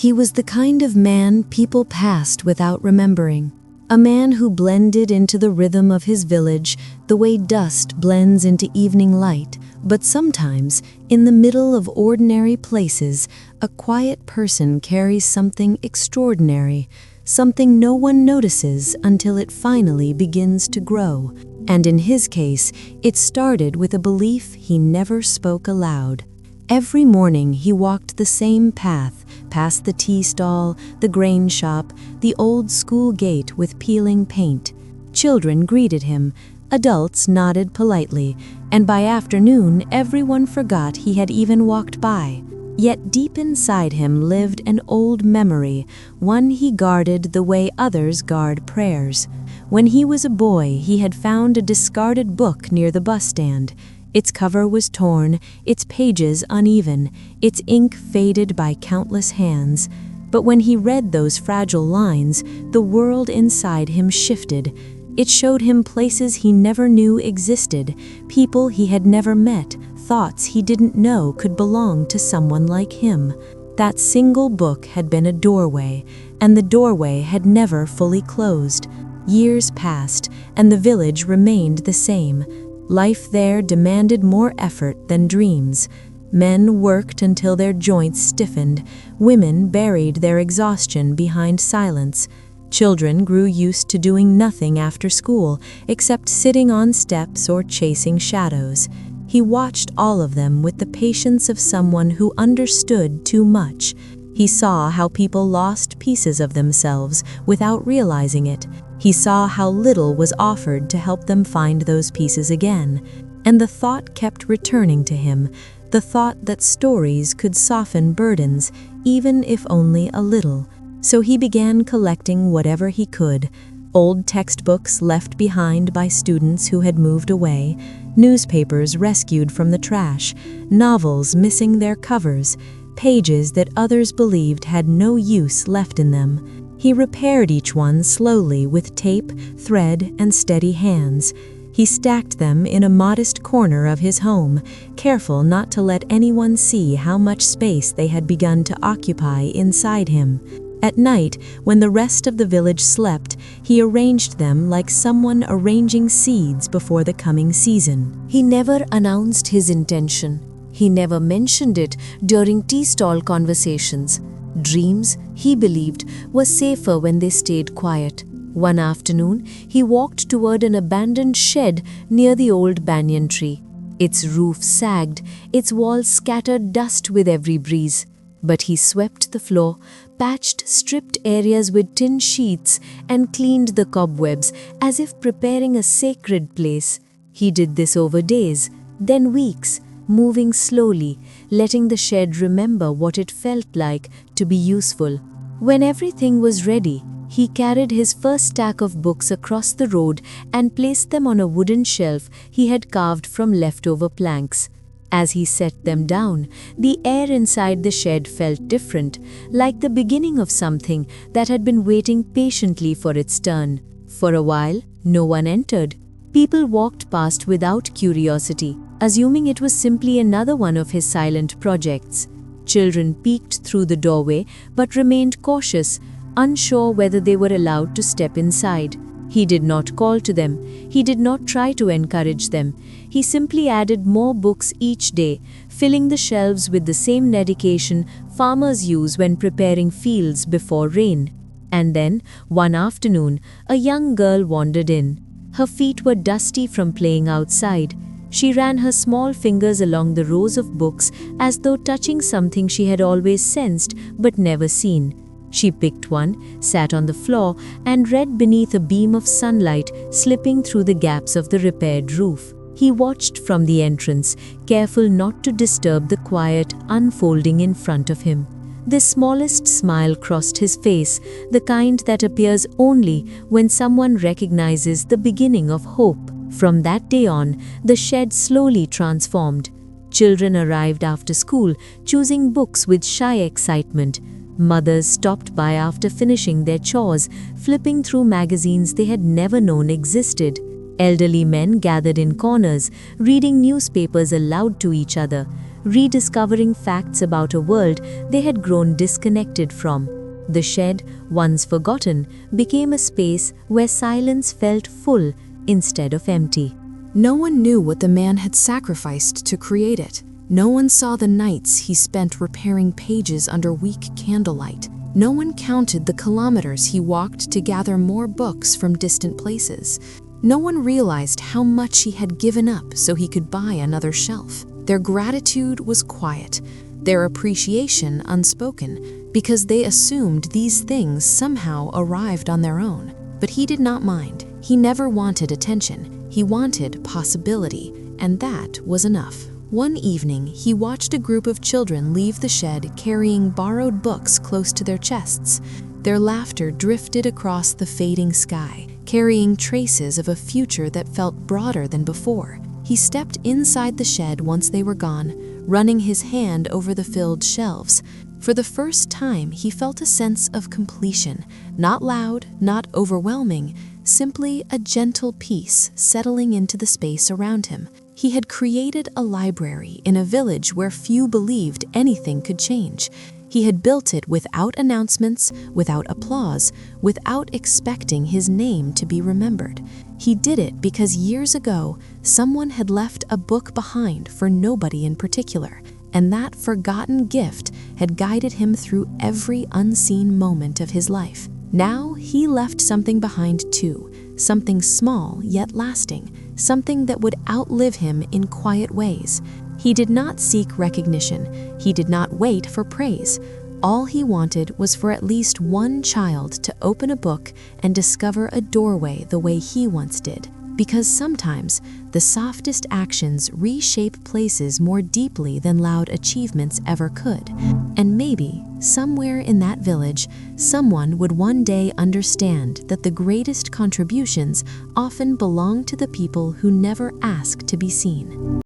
He was the kind of man people passed without remembering. A man who blended into the rhythm of his village the way dust blends into evening light. But sometimes, in the middle of ordinary places, a quiet person carries something extraordinary, something no one notices until it finally begins to grow. And in his case, it started with a belief he never spoke aloud. Every morning he walked the same path, past the tea stall, the grain shop, the old school gate with peeling paint. Children greeted him, adults nodded politely, and by afternoon everyone forgot he had even walked by. Yet deep inside him lived an old memory, one he guarded the way others guard prayers. When he was a boy, he had found a discarded book near the bus stand. Its cover was torn, its pages uneven, its ink faded by countless hands. But when he read those fragile lines, the world inside him shifted. It showed him places he never knew existed, people he had never met, thoughts he didn't know could belong to someone like him. That single book had been a doorway, and the doorway had never fully closed. Years passed, and the village remained the same. Life there demanded more effort than dreams. Men worked until their joints stiffened. Women buried their exhaustion behind silence. Children grew used to doing nothing after school, except sitting on steps or chasing shadows. He watched all of them with the patience of someone who understood too much. He saw how people lost pieces of themselves without realizing it. He saw how little was offered to help them find those pieces again. And the thought kept returning to him, the thought that stories could soften burdens, even if only a little. So he began collecting whatever he could: old textbooks left behind by students who had moved away, newspapers rescued from the trash, novels missing their covers, pages that others believed had no use left in them. He repaired each one slowly with tape, thread, and steady hands. He stacked them in a modest corner of his home, careful not to let anyone see how much space they had begun to occupy inside him. At night, when the rest of the village slept, he arranged them like someone arranging seeds before the coming season. He never announced his intention. He never mentioned it during tea stall conversations. Dreams, he believed, were safer when they stayed quiet. One afternoon, he walked toward an abandoned shed near the old banyan tree. Its roof sagged, its walls scattered dust with every breeze. But he swept the floor, patched stripped areas with tin sheets, and cleaned the cobwebs as if preparing a sacred place. He did this over days, then weeks, moving slowly, letting the shed remember what it felt like to be useful. When everything was ready, he carried his first stack of books across the road and placed them on a wooden shelf he had carved from leftover planks. As he set them down, the air inside the shed felt different, like the beginning of something that had been waiting patiently for its turn. For a while, no one entered. People walked past without curiosity, assuming it was simply another one of his silent projects. Children peeked through the doorway but remained cautious, unsure whether they were allowed to step inside. He did not call to them. He did not try to encourage them. He simply added more books each day, filling the shelves with the same dedication farmers use when preparing fields before rain. And then, one afternoon, a young girl wandered in. Her feet were dusty from playing outside. She ran her small fingers along the rows of books as though touching something she had always sensed but never seen. She picked one, sat on the floor, and read beneath a beam of sunlight slipping through the gaps of the repaired roof. He watched from the entrance, careful not to disturb the quiet unfolding in front of him. The smallest smile crossed his face, the kind that appears only when someone recognizes the beginning of hope. From that day on, the shed slowly transformed. Children arrived after school, choosing books with shy excitement. Mothers stopped by after finishing their chores, flipping through magazines they had never known existed. Elderly men gathered in corners, reading newspapers aloud to each other. rediscovering facts about a world they had grown disconnected from. The shed, once forgotten, became a space where silence felt full instead of empty. No one knew what the man had sacrificed to create it. No one saw the nights he spent repairing pages under weak candlelight. No one counted the kilometers he walked to gather more books from distant places. No one realized how much he had given up so he could buy another shelf. Their gratitude was quiet, their appreciation unspoken, because they assumed these things somehow arrived on their own. But he did not mind. He never wanted attention. He wanted possibility, and that was enough. One evening, he watched a group of children leave the shed carrying borrowed books close to their chests. Their laughter drifted across the fading sky, carrying traces of a future that felt broader than before. He stepped inside the shed once they were gone, running his hand over the filled shelves. For the first time, he felt a sense of completion, not loud, not overwhelming, simply a gentle peace settling into the space around him. He had created a library in a village where few believed anything could change. He had built it without announcements, without applause, without expecting his name to be remembered. He did it because years ago, someone had left a book behind for nobody in particular, and that forgotten gift had guided him through every unseen moment of his life. Now he left something behind too, something small yet lasting, something that would outlive him in quiet ways. He did not seek recognition. He did not wait for praise. All he wanted was for at least one child to open a book and discover a doorway the way he once did. Because sometimes the softest actions reshape places more deeply than loud achievements ever could. And maybe, somewhere in that village, someone would one day understand that the greatest contributions often belong to the people who never ask to be seen.